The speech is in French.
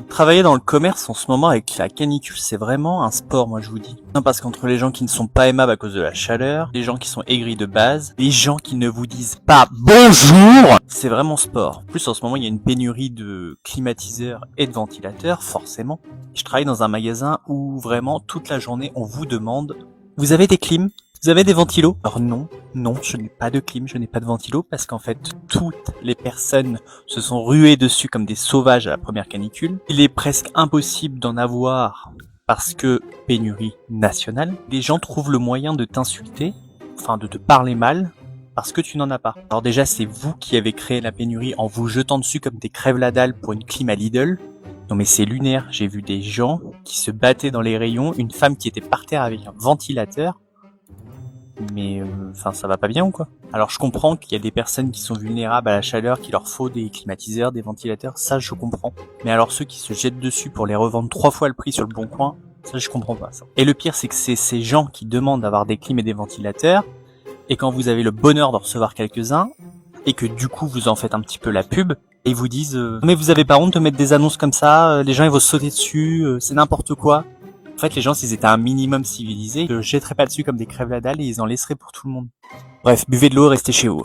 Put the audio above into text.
Travailler dans le commerce en ce moment avec la canicule, c'est vraiment un sport, moi je vous dis. Non, parce qu'entre les gens qui ne sont pas aimables à cause de la chaleur, les gens qui sont aigris de base, les gens qui ne vous disent pas bonjour, c'est vraiment sport. En plus, en ce moment, il y a une pénurie de climatiseurs et de ventilateurs, forcément. Je travaille dans un magasin où vraiment toute la journée, on vous demande, vous avez des clims? Vous avez des ventilos? Alors non, je n'ai pas de clim, je n'ai pas de ventilo parce qu'en fait, toutes les personnes se sont ruées dessus comme des sauvages à la première canicule. Il est presque impossible d'en avoir parce que pénurie nationale. Les gens trouvent le moyen de t'insulter, enfin de te parler mal, parce que tu n'en as pas. Alors déjà, c'est vous qui avez créé la pénurie en vous jetant dessus comme des crèves la dalle pour une clim à Lidl. Non mais c'est lunaire, j'ai vu des gens qui se battaient dans les rayons, une femme qui était par terre avec un ventilateur. Mais enfin ça va pas bien ou quoi? Alors je comprends qu'il y a des personnes qui sont vulnérables à la chaleur, qu'il leur faut des climatiseurs, des ventilateurs, ça je comprends. Mais alors ceux qui se jettent dessus pour les revendre 3 fois le prix sur le bon coin, ça je comprends pas ça. Et le pire c'est que c'est ces gens qui demandent d'avoir des clims et des ventilateurs, et quand vous avez le bonheur d'en recevoir quelques-uns, et que du coup vous en faites un petit peu la pub, et ils vous disent mais vous avez pas honte de mettre des annonces comme ça, les gens ils vont se sauter dessus, c'est n'importe quoi. En fait, les gens, s'ils étaient un minimum civilisés, ils ne jetteraient pas dessus comme des crèves la dalle et ils en laisseraient pour tout le monde. Bref, buvez de l'eau, restez chez vous.